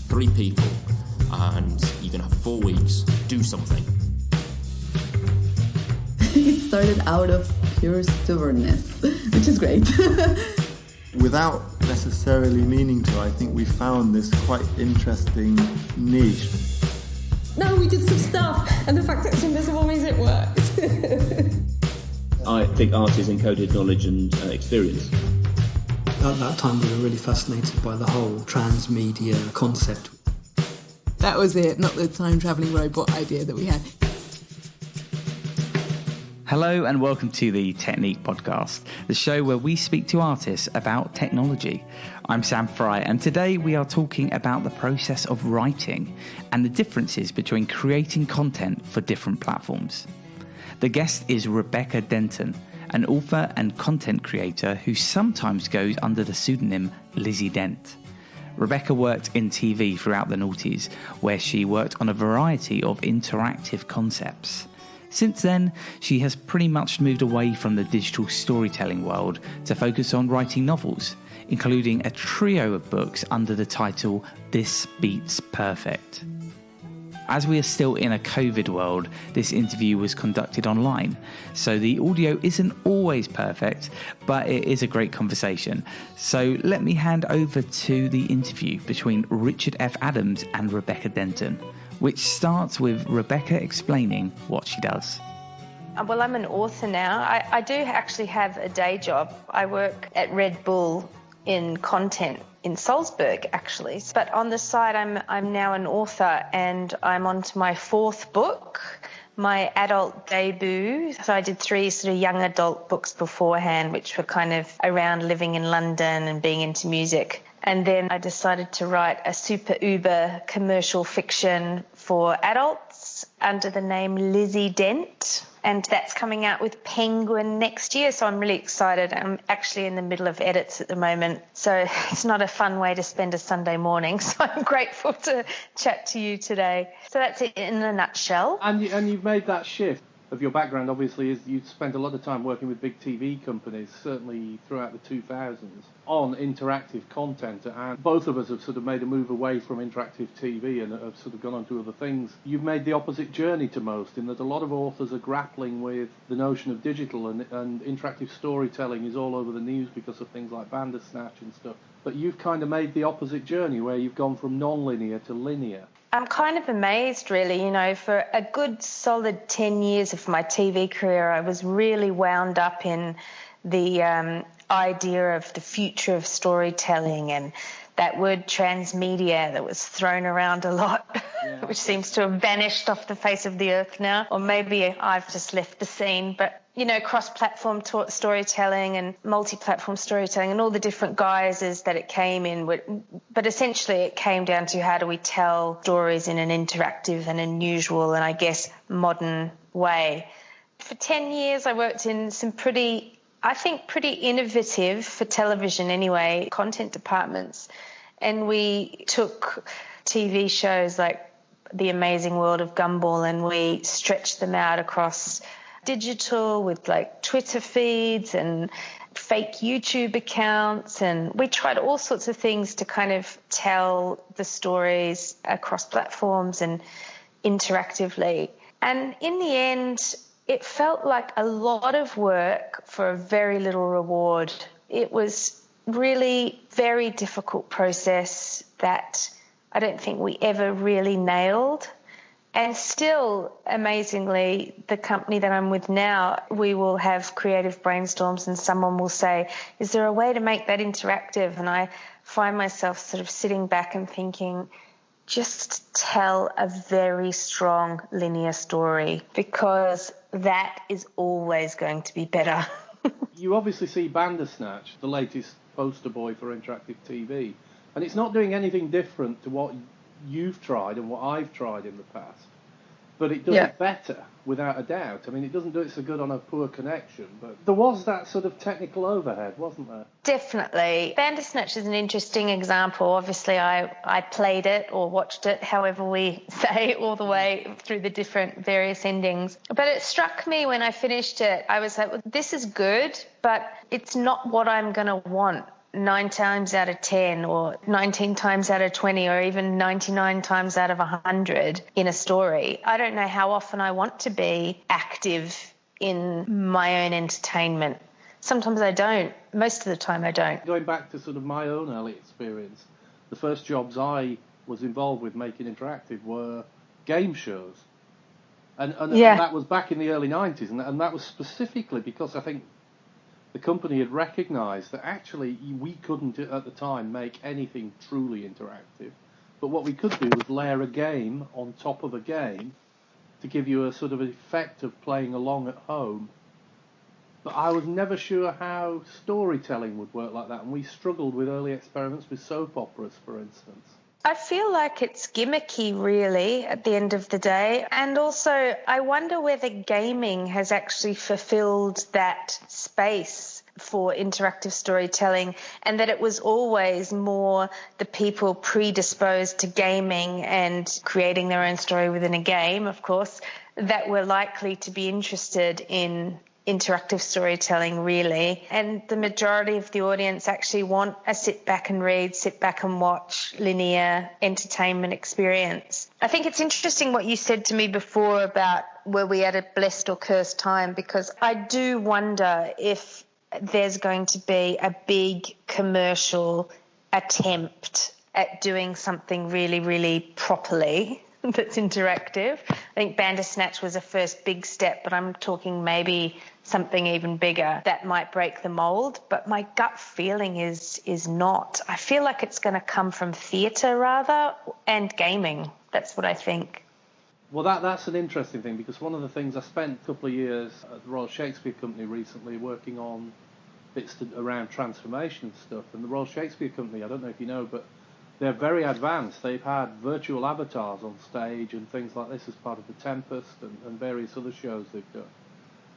3 people, and you're going to have 4 weeks, do something. It started out of pure stubbornness, which is great. Without necessarily meaning to, I think we found this quite interesting niche. No, we did some stuff, and the fact that it's invisible means it worked. I think art is encoded knowledge and experience. At that time, we were really fascinated by the whole transmedia concept. That was it, not the time-travelling robot idea that we had. Hello and welcome to the Technique Podcast, the show where we speak to artists about technology. I'm Sam Fry, and today we are talking about the process of writing and the differences between creating content for different platforms. The guest is Rebecca Denton, an author and content creator who sometimes goes under the pseudonym Lizzy Dent. Rebecca worked in TV throughout the noughties, where she worked on a variety of interactive concepts. Since then, she has pretty much moved away from the digital storytelling world to focus on writing novels, including a trio of books under the title This Beats Perfect. As we are still in a COVID world, this interview was conducted online, so the audio isn't always perfect, but it is a great conversation. So let me hand over to the interview between Richard F. Adams and Rebecca Denton, which starts with Rebecca explaining what she does. Well, I'm an author now. I do actually have a day job. I work at Red Bull in content in Salzburg, actually. But on the side, I'm now an author, and I'm on to my 4th book, my adult debut. So I did 3 sort of young adult books beforehand, which were kind of around living in London and being into music. And then I decided to write a super uber commercial fiction for adults under the name Lizzy Dent. And that's coming out with Penguin next year, so I'm really excited. I'm actually in the middle of edits at the moment, so it's not a fun way to spend a Sunday morning, so I'm grateful to chat to you today. So that's it in a nutshell. And you've made that shift. Of your background, obviously, is you spent a lot of time working with big TV companies, certainly throughout the 2000s, on interactive content, and both of us have sort of made a move away from interactive TV and have sort of gone on to other things. You've made the opposite journey to most, in that a lot of authors are grappling with the notion of digital, and interactive storytelling is all over the news because of things like Bandersnatch and stuff. But you've kind of made the opposite journey, where you've gone from non-linear to linear. I'm kind of amazed, really. You know, for a good solid 10 years of my TV career, I was really wound up in the idea of the future of storytelling, and that word transmedia that was thrown around a lot, which seems to have vanished off the face of the earth now. Or maybe I've just left the scene. But, you know, cross-platform storytelling and multi-platform storytelling and all the different guises that it came in. But essentially it came down to how do we tell stories in an interactive and unusual and, I guess, modern way. For 10 years I worked in some pretty innovative, for television anyway, content departments. And we took TV shows like The Amazing World of Gumball and we stretched them out across digital with like Twitter feeds and fake YouTube accounts, and we tried all sorts of things to kind of tell the stories across platforms and interactively. And in the end, it felt like a lot of work for a very little reward. It was really very difficult process that I don't think we ever really nailed. And still, amazingly, the company that I'm with now, we will have creative brainstorms and someone will say, is there a way to make that interactive? And I find myself sort of sitting back and thinking, just tell a very strong linear story, because that is always going to be better. You obviously see Bandersnatch, the latest poster boy for interactive TV, and it's not doing anything different to what you've tried and what I've tried in the past, but it does it better, without a doubt. I mean, it doesn't do it so good on a poor connection, but there was that sort of technical overhead, wasn't there? Definitely. Bandersnatch is an interesting example. Obviously, I played it or watched it, however we say, all the way through the different various endings. But it struck me when I finished it, I was like, well, this is good, but it's not what I'm going to want 9 times out of 10 or 19 times out of 20 or even 99 times out of 100 in a story. I don't know how often I want to be active in my own entertainment. Sometimes I don't. Most of the time I don't. Going back to sort of my own early experience, the first jobs I was involved with making interactive were game shows. And that was back in the early 90s, and that was specifically because I think the company had recognised that actually we couldn't at the time make anything truly interactive, but what we could do was layer a game on top of a game to give you a sort of effect of playing along at home. But I was never sure how storytelling would work like that, and we struggled with early experiments with soap operas, for instance. I feel like it's gimmicky, really, at the end of the day. And also, I wonder whether gaming has actually fulfilled that space for interactive storytelling, and that it was always more the people predisposed to gaming and creating their own story within a game, of course, that were likely to be interested in interactive storytelling, really. And the majority of the audience actually want a sit back and read, sit back and watch linear entertainment experience. I think it's interesting what you said to me before about were we at a blessed or cursed time, because I do wonder if there's going to be a big commercial attempt at doing something really, really properly that's interactive. I think Bandersnatch was a first big step, but I'm talking maybe something even bigger that might break the mould. But my gut feeling is not. I feel like it's going to come from theatre rather, and gaming. That's what I think. Well, that's an interesting thing, because one of the things I spent a couple of years at the Royal Shakespeare Company recently working on bits around transformation and stuff. And the Royal Shakespeare Company, I don't know if you know, but they're very advanced. They've had virtual avatars on stage and things like this as part of The Tempest and various other shows they've done.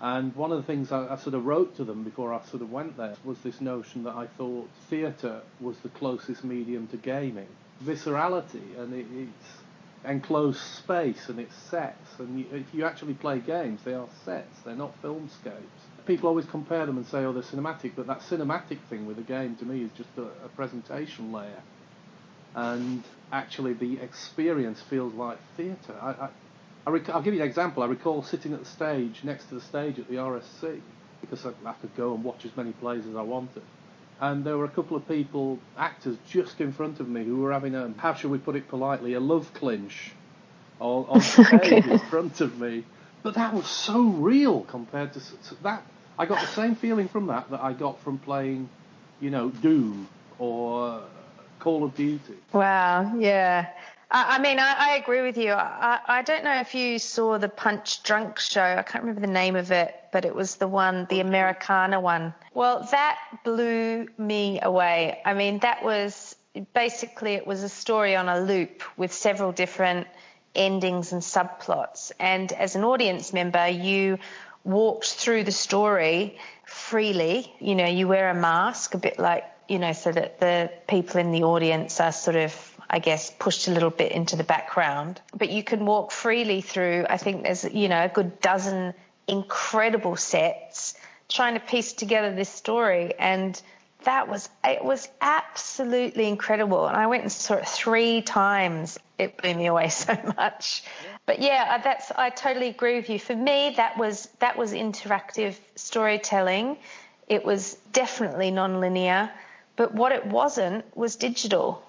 And one of the things I sort of wrote to them before I sort of went there was this notion that I thought theatre was the closest medium to gaming. Viscerality, and it's enclosed space, and it's sets. And if you actually play games, they are sets. They're not filmscapes. People always compare them and say, oh, they're cinematic, but that cinematic thing with a game to me is just a presentation layer. And actually the experience feels like theatre. I'll give you an example. I recall sitting at the stage, next to the stage at the RSC, because I could go and watch as many plays as I wanted. And there were a couple of people, actors, just in front of me who were having a, how shall we put it politely, a love clinch on stage in front of me. But that was so real compared to that. I got the same feeling from that I got from playing, Doom or Call of Duty. Wow, yeah. I mean, I agree with you. I don't know if you saw the Punch Drunk show. I can't remember the name of it, but it was the Americana one. Well, that blew me away. I mean, that was basically, it was a story on a loop with several different endings and subplots. And as an audience member, you walked through the story freely. You wear a mask, a bit like, so that the people in the audience are sort of, I guess, pushed a little bit into the background. But you can walk freely through, I think there's, a good dozen incredible sets trying to piece together this story. And it was absolutely incredible. And I went and saw it 3 times. It blew me away so much. But yeah, I totally agree with you. For me, that was interactive storytelling. It was definitely nonlinear. But what it wasn't was digital.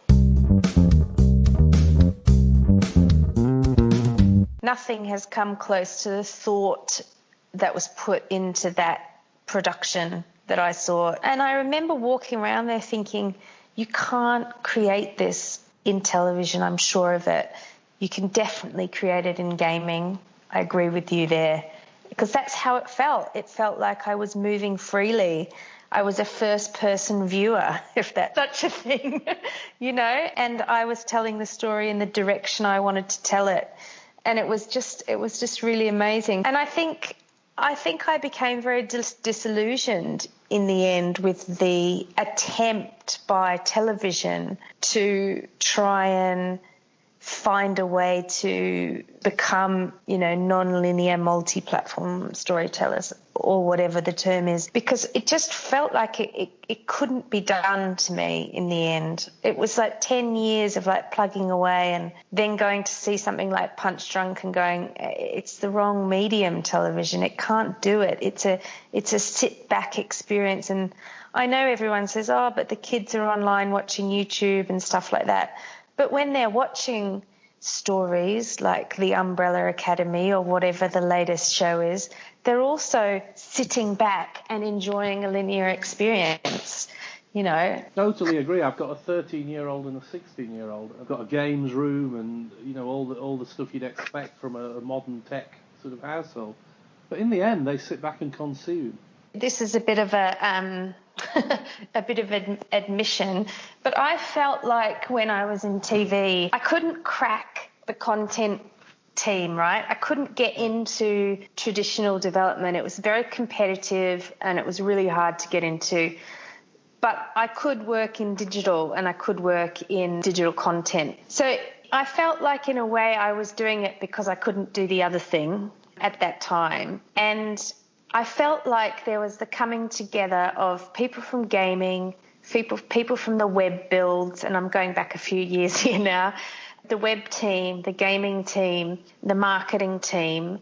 Nothing has come close to the thought that was put into that production that I saw. And I remember walking around there thinking, you can't create this in television, I'm sure of it. You can definitely create it in gaming. I agree with you there. Because that's how it felt. It felt like I was moving freely. I was a first-person viewer, if that's such a thing, and I was telling the story in the direction I wanted to tell it. And it was just really amazing. And I think I became very disillusioned in the end with the attempt by television to try and find a way to become, non-linear multi-platform storytellers, or whatever the term is, because it just felt like it couldn't be done to me in the end. It was like 10 years of like plugging away and then going to see something like Punch Drunk and going, it's the wrong medium, television. It can't do it. It's a sit back experience. And I know everyone says, oh, but the kids are online watching YouTube and stuff like that. But when they're watching stories like The Umbrella Academy or whatever the latest show is, they're also sitting back and enjoying a linear experience, Totally agree. I've got a 13-year-old and a 16-year-old. I've got a games room and, all the stuff you'd expect from a modern tech sort of household. But in the end, they sit back and consume. This is a bit of an admission, but I felt like when I was in TV, I couldn't crack the content team, right? I couldn't get into traditional development. It was very competitive and it was really hard to get into. But I could work in digital and I could work in digital content. So I felt like in a way I was doing it because I couldn't do the other thing at that time. And I felt like there was the coming together of people from gaming, people from the web builds, and I'm going back a few years here now, the web team, the gaming team, the marketing team,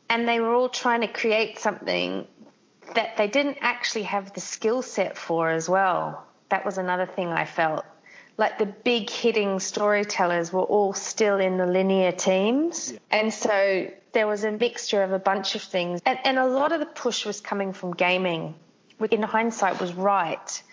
and they were all trying to create something that they didn't actually have the skill set for as well. That was another thing I felt. Like the big hitting storytellers were all still in the linear teams. Yeah. And so there was a mixture of a bunch of things. And a lot of the push was coming from gaming, which in hindsight was right.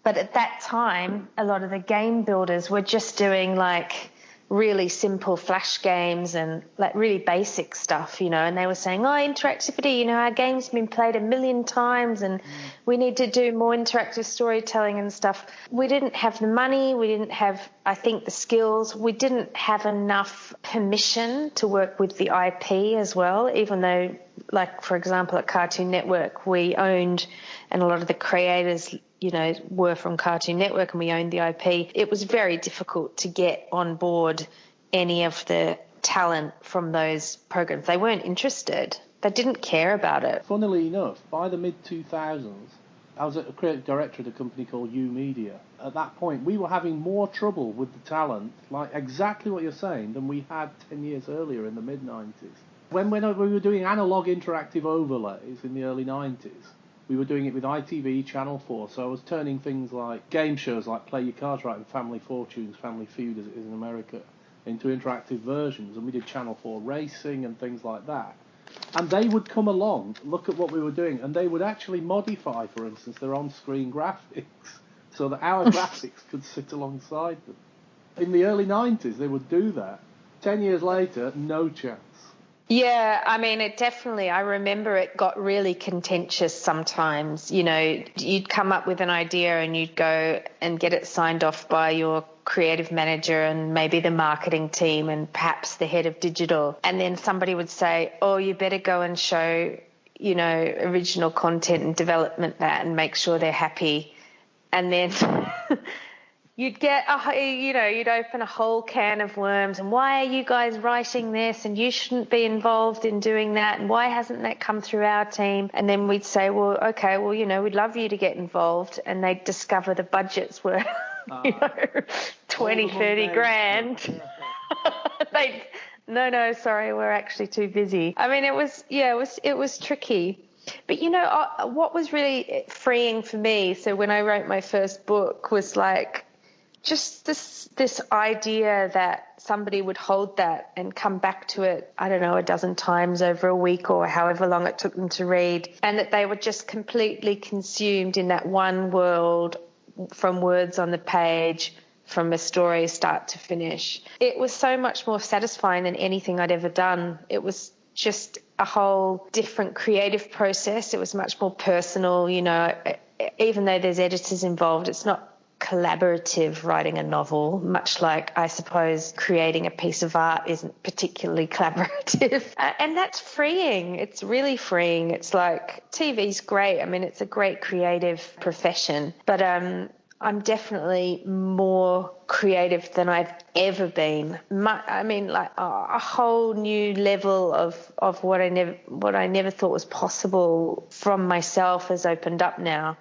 But at that time, a lot of the game builders were just doing like really simple flash games and like really basic stuff, and they were saying, interactivity, our game's been played 1 million times and we need to do more interactive storytelling and stuff. We didn't have the money. We didn't have, I think, the skills. We didn't have enough permission to work with the IP as well, even though, like, for example, at Cartoon Network, we owned, and a lot of the creators were from Cartoon Network and we owned the IP. It was very difficult to get on board any of the talent from those programs. They weren't interested. They didn't care about it. Funnily enough, by the mid-2000s, I was a creative director at a company called U Media. At that point, we were having more trouble with the talent, like exactly what you're saying, than we had 10 years earlier in the mid-90s. When we were doing analog interactive overlays in the early 90s, we were doing it with ITV, Channel 4, so I was turning things like game shows like Play Your Cards Right and Family Fortunes, Family Feud as it is in America, into interactive versions, and we did Channel 4 racing and things like that. And they would come along, look at what we were doing, and they would actually modify, for instance, their on-screen graphics so that our graphics could sit alongside them. In the early 90s, they would do that. 10 years later, no chance. Yeah, I mean, I remember it got really contentious sometimes. You'd come up with an idea and you'd go and get it signed off by your creative manager and maybe the marketing team and perhaps the head of digital. And then somebody would say, oh, you better go and show, original content and development that and make sure they're happy. And then you'd get, you'd open a whole can of worms and why are you guys writing this and you shouldn't be involved in doing that and why hasn't that come through our team? And then we'd say, well, okay, well, we'd love you to get involved, and they'd discover the budgets were, 20, 30 grand. No, sorry, we're actually too busy. I mean, it was tricky. But, what was really freeing for me, so when I wrote my first book, was like, just this idea that somebody would hold that and come back to it, I don't know, a dozen times over a week or however long it took them to read, and that they were just completely consumed in that one world, from words on the page, from a story start to finish. It was so much more satisfying than anything I'd ever done. It was just a whole different creative process. It was much more personal, even though there's editors involved, it's not collaborative writing a novel, much like I suppose creating a piece of art isn't particularly collaborative. And that's freeing. It's really freeing. It's like TV's great. I mean, it's a great creative profession. But I'm definitely more creative than I've ever been. A whole new level of what I never thought was possible from myself has opened up now.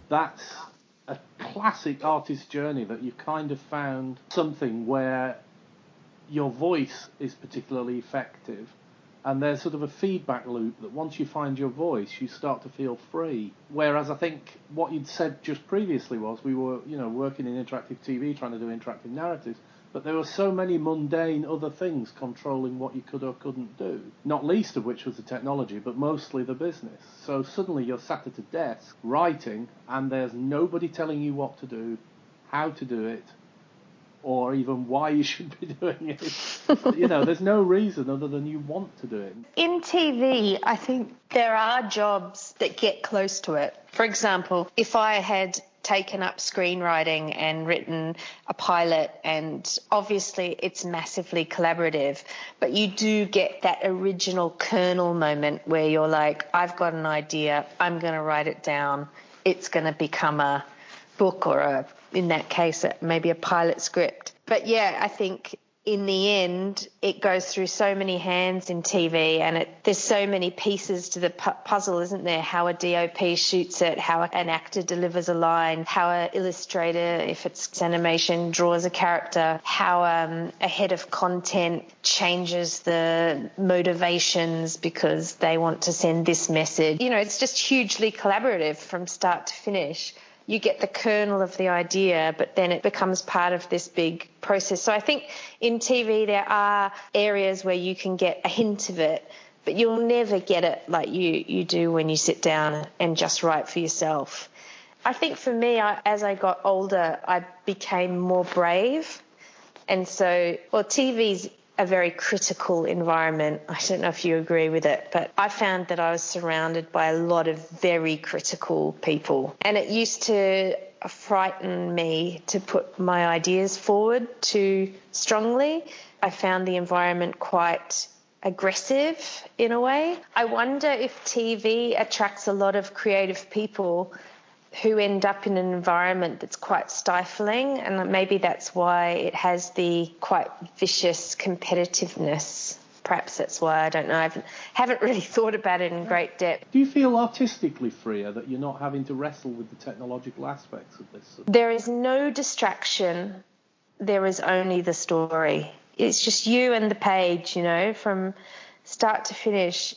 That's a classic artist journey, that you kind of found something where your voice is particularly effective, and there's sort of a feedback loop that once you find your voice, you start to feel free. Whereas I think what you'd said just previously was we were, working in interactive TV, trying to do interactive narratives, but there were so many mundane other things controlling what you could or couldn't do, not least of which was the technology, but mostly the business. So suddenly you're sat at a desk writing, and there's nobody telling you what to do, how to do it, or even why you should be doing it. There's no reason other than you want to do it. In TV, I think there are jobs that get close to it. For example, if I had taken up screenwriting and written a pilot, and obviously it's massively collaborative, but you do get that original kernel moment where you're like, I've got an idea, I'm going to write it down, it's going to become a book or in that case, maybe a pilot script. But yeah, I think in the end, it goes through so many hands in TV, and there's so many pieces to the puzzle, isn't there? How a DOP shoots it, how an actor delivers a line, how an illustrator, if it's animation, draws a character, how a head of content changes the motivations because they want to send this message. It's just hugely collaborative from start to finish. You get the kernel of the idea, but then it becomes part of this big process. So I think in TV there are areas where you can get a hint of it, but you'll never get it like you do when you sit down and just write for yourself. I think for me, as I got older, I became more brave. And so, TV's a very critical environment. I don't know if you agree with it, but I found that I was surrounded by a lot of very critical people. And it used to frighten me to put my ideas forward too strongly. I found the environment quite aggressive in a way. I wonder if TV attracts a lot of creative people who end up in an environment that's quite stifling, and maybe that's why it has the quite vicious competitiveness. Perhaps that's why, I don't know. I haven't really thought about it in great depth. Do you feel artistically freer that you're not having to wrestle with the technological aspects of this? There is no distraction. There is only the story. It's just you and the page, from start to finish.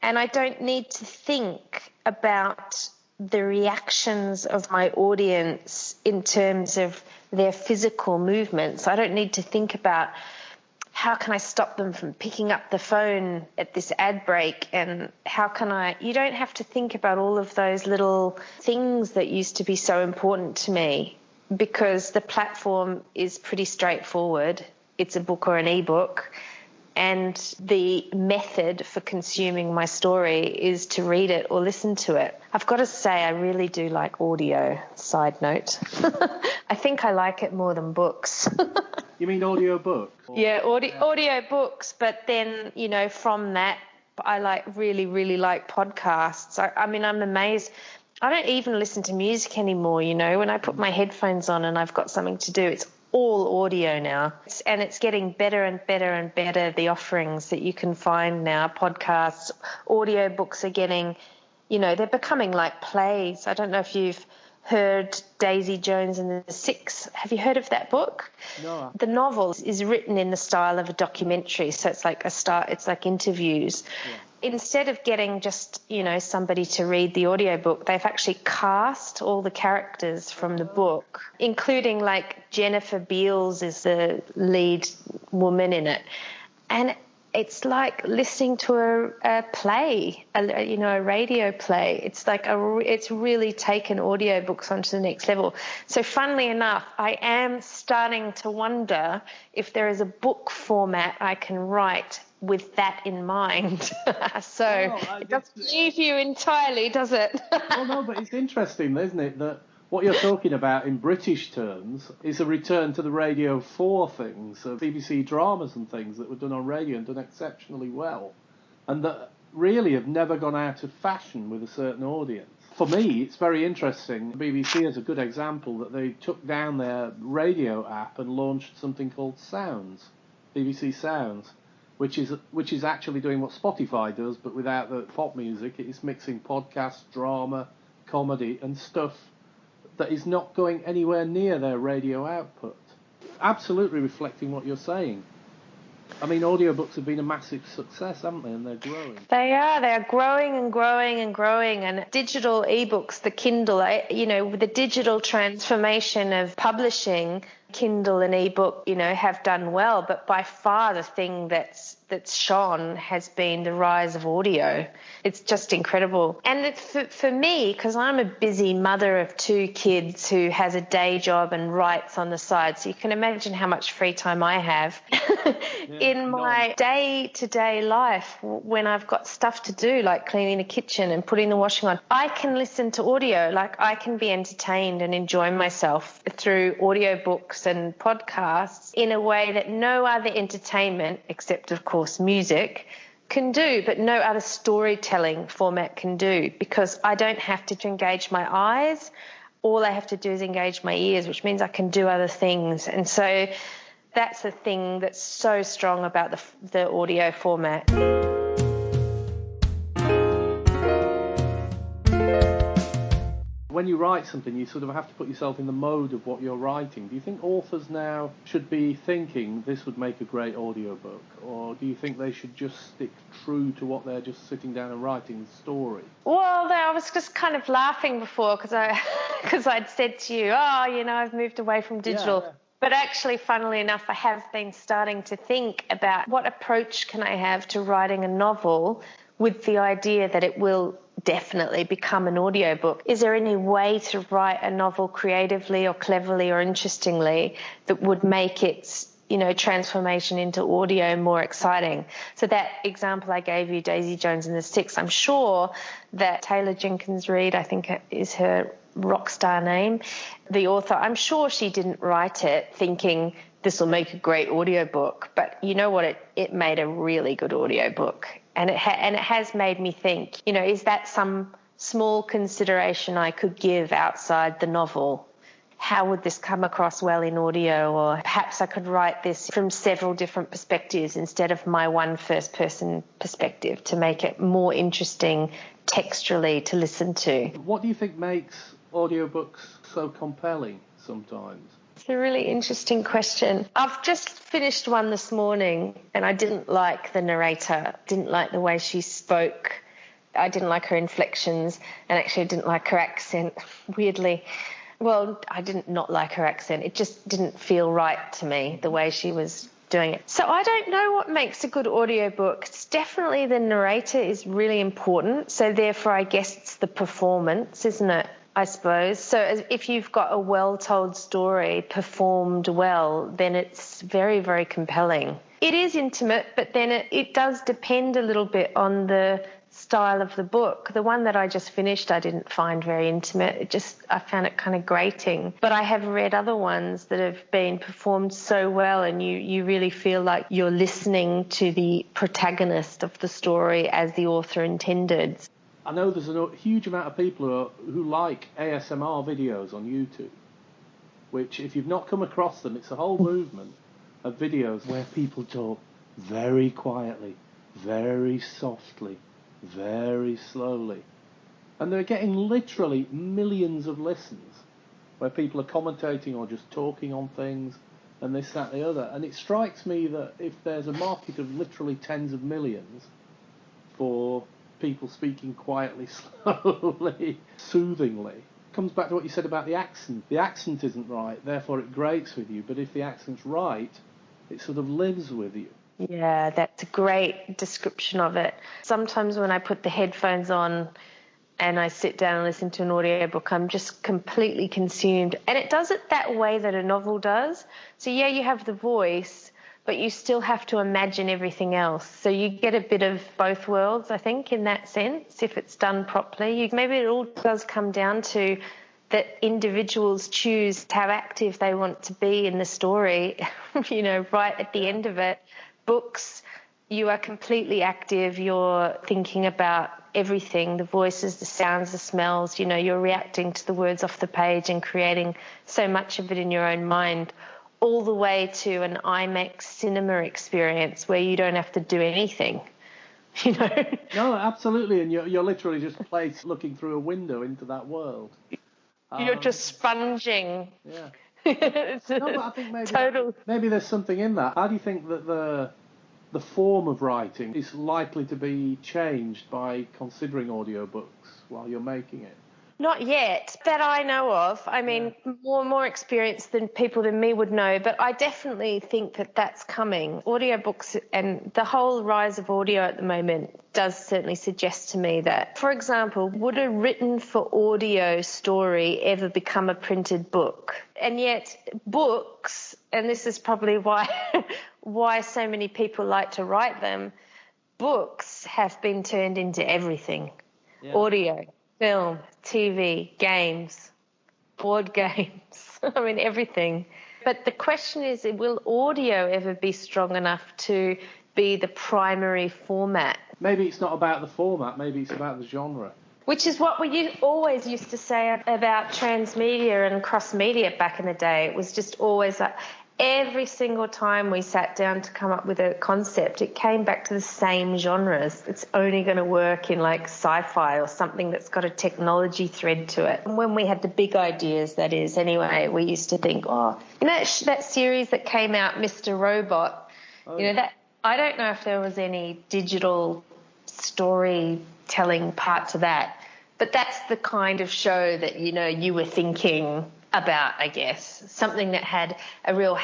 And I don't need to think about the reactions of my audience in terms of their physical movements. I don't need to think about how can I stop them from picking up the phone at this ad break, and you don't have to think about all of those little things that used to be so important to me, because the platform is pretty straightforward. It's a book or an ebook. And the method for consuming my story is to read it or listen to it. I've got to say, I really do like audio, side note. I think I like it more than books. You mean audio books? Yeah, audio books. But then, from that, I really, really like podcasts. I'm amazed. I don't even listen to music anymore, When I put my headphones on and I've got something to do, it's all audio now, and it's getting better and better and better, the offerings that you can find now. Podcasts, audiobooks are getting, they're becoming like plays. I don't know if you've heard Daisy Jones and the Six. Have you heard of that book? No. The novel is written in the style of a documentary, so it's like interviews. Yeah. Instead of getting just, somebody to read the audiobook, they've actually cast all the characters from the book, including like Jennifer Beals is the lead woman in it. And it's like listening to a play, a radio play. It's like it's really taken audiobooks onto the next level. So funnily enough, I am starting to wonder if there is a book format I can write with that in mind. It doesn't leave you entirely, does it? Well, no, but it's interesting, isn't it, that what you're talking about in British terms is a return to the Radio 4 things, of BBC dramas and things that were done on radio and done exceptionally well. And that really have never gone out of fashion with a certain audience. For me, it's very interesting. The BBC is a good example that they took down their radio app and launched something called Sounds, BBC Sounds, which is actually doing what Spotify does, but without the pop music. It is mixing podcasts, drama, comedy, and stuff that is not going anywhere near their radio output. Absolutely reflecting what you're saying. I mean, audiobooks have been a massive success, haven't they? And they're growing. They are. They are growing and growing and growing. And digital ebooks, the Kindle, with the digital transformation of publishing, Kindle and ebook, have done well. But by far the thing that's shone has been the rise of audio. It's just incredible. And for me, because I'm a busy mother of 2 kids who has a day job and writes on the side, so you can imagine how much free time I have in my day-to-day life when I've got stuff to do, like cleaning the kitchen and putting the washing on. I can listen to audio, like I can be entertained and enjoy myself through audiobooks and podcasts in a way that no other entertainment, except of course music, can do, but no other storytelling format can do, because I don't have to engage my eyes. All I have to do is engage my ears, which means I can do other things. And so that's the thing that's so strong about the audio format. When you write something, you sort of have to put yourself in the mode of what you're writing. Do you think authors now should be thinking this would make a great audiobook? Or do you think they should just stick true to what they're just sitting down and writing, the story? Well, I was just kind of laughing before because I'd said to you, I've moved away from digital. Yeah. But actually, funnily enough, I have been starting to think about what approach can I have to writing a novel with the idea that it will definitely become an audiobook. Is there any way to write a novel creatively or cleverly or interestingly that would make its transformation into audio more exciting? So that example I gave you, Daisy Jones and the Six, I'm sure that Taylor Jenkins Reid, I think is her rock star name, the author, I'm sure she didn't write it thinking this will make a great audiobook, but you know what, it made a really good audiobook. And it has made me think, is that some small consideration I could give outside the novel? How would this come across well in audio? Or perhaps I could write this from several different perspectives instead of my one first-person perspective to make it more interesting textually to listen to. What do you think makes audiobooks so compelling sometimes? It's a really interesting question. I've just finished one this morning and I didn't like the narrator, didn't like the way she spoke. I didn't like her inflections and actually didn't like her accent, weirdly. Well, I didn't not like her accent. It just didn't feel right to me, the way she was doing it. So I don't know what makes a good audiobook. It's definitely the narrator is really important. So therefore, I guess it's the performance, isn't it? I suppose. So if you've got a well-told story performed well, then it's very, very compelling. It is intimate, but then it does depend a little bit on the style of the book. The one that I just finished I didn't find very intimate. I found it kind of grating. But I have read other ones that have been performed so well and you really feel like you're listening to the protagonist of the story as the author intended. I know there's a huge amount of people who like ASMR videos on YouTube, which if you've not come across them, it's a whole movement of videos where people talk very quietly, very softly, very slowly. And they're getting literally millions of listens where people are commentating or just talking on things and this, that, the other. And it strikes me that if there's a market of literally tens of millions for people speaking quietly, slowly, soothingly. It comes back to what you said about the accent. The accent isn't right, therefore it grates with you, but if the accent's right, it sort of lives with you. Yeah, that's a great description of it. Sometimes when I put the headphones on and I sit down and listen to an audiobook, I'm just completely consumed. And it does it that way that a novel does. So yeah, you have the voice, but you still have to imagine everything else. So you get a bit of both worlds, I think, in that sense, if it's done properly. Maybe it all does come down to that individuals choose how active they want to be in the story, right at the end of it. Books you are completely active. You're thinking about everything, the voices, the sounds, the smells. You know, you're reacting to the words off the page and creating so much of it in your own mind, all the way to an IMAX cinema experience where you don't have to do anything. You know? No, absolutely, and you're literally just placed looking through a window into that world. You're just sponging. Yeah. It's No, but I think total. maybe there's something in that. How do you think that the form of writing is likely to be changed by considering audiobooks while you're making it? Not yet, that I know of. I mean, more experience than people than me would know, but I definitely think that that's coming. Audiobooks and the whole rise of audio at the moment does certainly suggest to me that, for example, would a written for audio story ever become a printed book? And yet books, and this is probably why so many people like to write them, books have been turned into everything. Yeah. Audio, film, TV, games, board games, I mean, everything. But the question is, will audio ever be strong enough to be the primary format? Maybe it's not about the format, maybe it's about the genre. Which is what we always used to say about transmedia and cross-media back in the day. It was just always like every single time we sat down to come up with a concept, it came back to the same genres. It's only going to work in like sci-fi or something that's got a technology thread to it. And when we had the big ideas, that is, anyway, we used to think, oh, you know that series that came out, Mr. Robot? Oh, you know, that I don't know if there was any digital storytelling part to that, but that's the kind of show that, you know, you were thinking about, I guess, something that had a real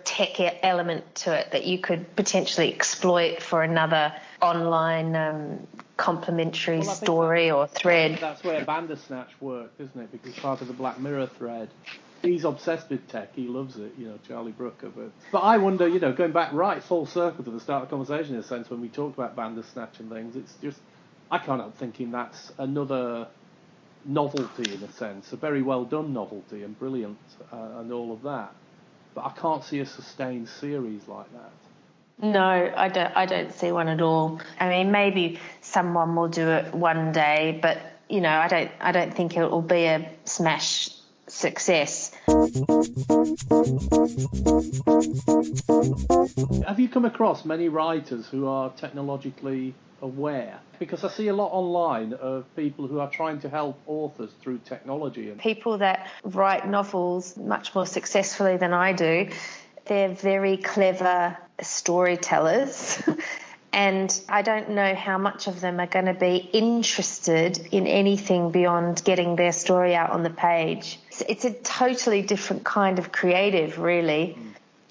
tech element to it that you could potentially exploit for another online complementary story or thread. That's where Bandersnatch worked, isn't it? Because part of the Black Mirror thread. He's obsessed with tech. He loves it, you know, Charlie Brooker. But I wonder, you know, going back right full circle to the start of the conversation in a sense when we talked about Bandersnatch and things, it's just, I can't help thinking that's another novelty in a sense, a very well done novelty and brilliant and all of that. But I can't see a sustained series like that. No, I don't see one at all. I mean, maybe someone will do it one day, but you know, I don't think it will be a smash success. Have you come across many writers who are technologically aware? Because I see a lot online of people who are trying to help authors through technology. People that write novels much more successfully than I do, they're very clever storytellers. And I don't know how much of them are going to be interested in anything beyond getting their story out on the page. It's a totally different kind of creative, really.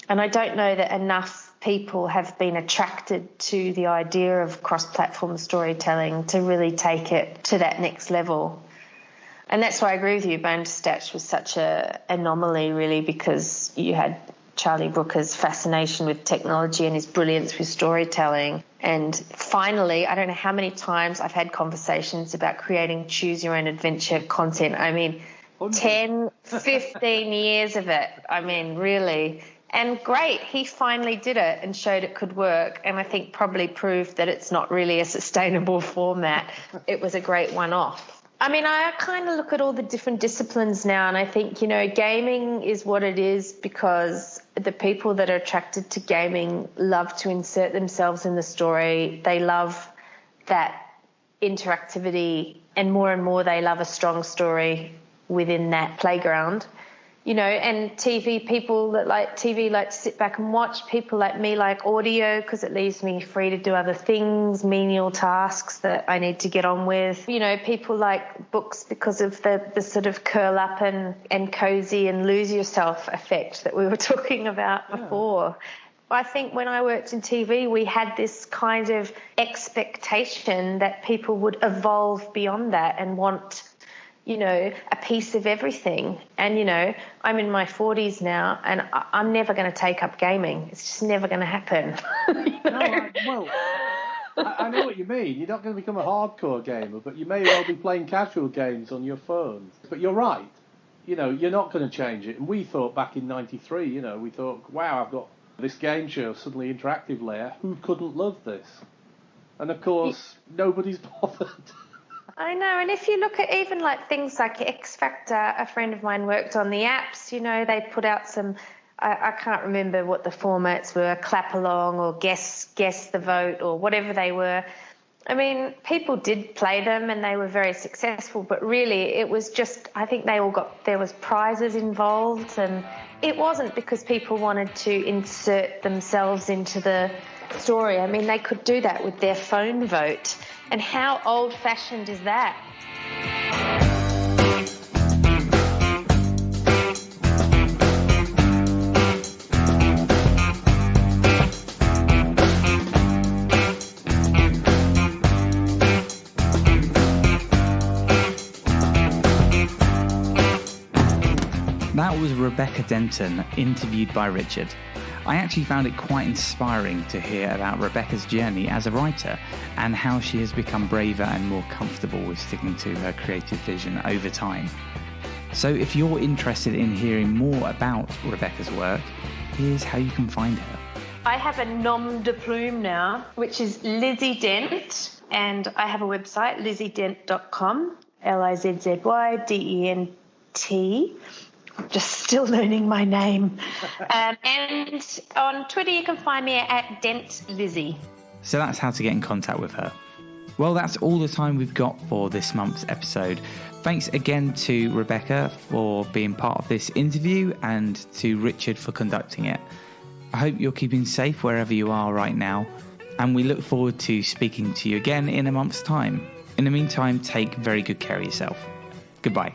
And I don't know that enough people have been attracted to the idea of cross-platform storytelling to really take it to that next level. And that's why I agree with you, Bandersnatch was such an anomaly, really, because you had Charlie Brooker's fascination with technology and his brilliance with storytelling. And finally, I don't know how many times I've had conversations about creating choose-your-own-adventure content. I mean, 10, 15 years of it. I mean, really. And great, he finally did it and showed it could work, and I think probably proved that it's not really a sustainable format. It was a great one-off. I mean, I kind of look at all the different disciplines now, and I think, you know, gaming is what it is because the people that are attracted to gaming love to insert themselves in the story. They love that interactivity, and more they love a strong story within that playground. You know, and TV, people that like TV like to sit back and watch. People like me like audio because it leaves me free to do other things, menial tasks that I need to get on with. You know, people like books because of the sort of curl up and cozy and lose yourself effect that we were talking about before. I think when I worked in TV, we had this kind of expectation that people would evolve beyond that and want, you know, a piece of everything. And, you know, I'm in my 40s now and I'm never going to take up gaming. It's just never going to happen. I know what you mean. You're not going to become a hardcore gamer, but you may well be playing casual games on your phone. But you're right. You know, you're not going to change it. And we thought back in 93, you know, we thought, wow, I've got This game show, suddenly interactive layer, who couldn't love this? And of course, nobody's bothered. I know, and if you look at even like things like X Factor, a friend of mine worked on the apps, you know, they put out some, I can't remember what the formats were, clap along or guess the vote or whatever they were. I mean, people did play them and they were very successful, but really it was just, I think there was prizes involved, and it wasn't because people wanted to insert themselves into the story. I mean, they could do that with their phone vote. And how old-fashioned is that? That was Rebecca Denton, interviewed by Richard. I actually found it quite inspiring to hear about Rebecca's journey as a writer and how she has become braver and more comfortable with sticking to her creative vision over time. So if you're interested in hearing more about Rebecca's work, here's how you can find her. I have a nom de plume now, which is Lizzy Dent, and I have a website, lizzydent.com, LIZZYDENT. I'm just still learning my name. And on Twitter, you can find me at Dent Lizzy. So that's how to get in contact with her. Well, that's all the time we've got for this month's episode. Thanks again to Rebecca for being part of this interview and to Richard for conducting it. I hope you're keeping safe wherever you are right now, and we look forward to speaking to you again in a month's time. In the meantime, take very good care of yourself. Goodbye.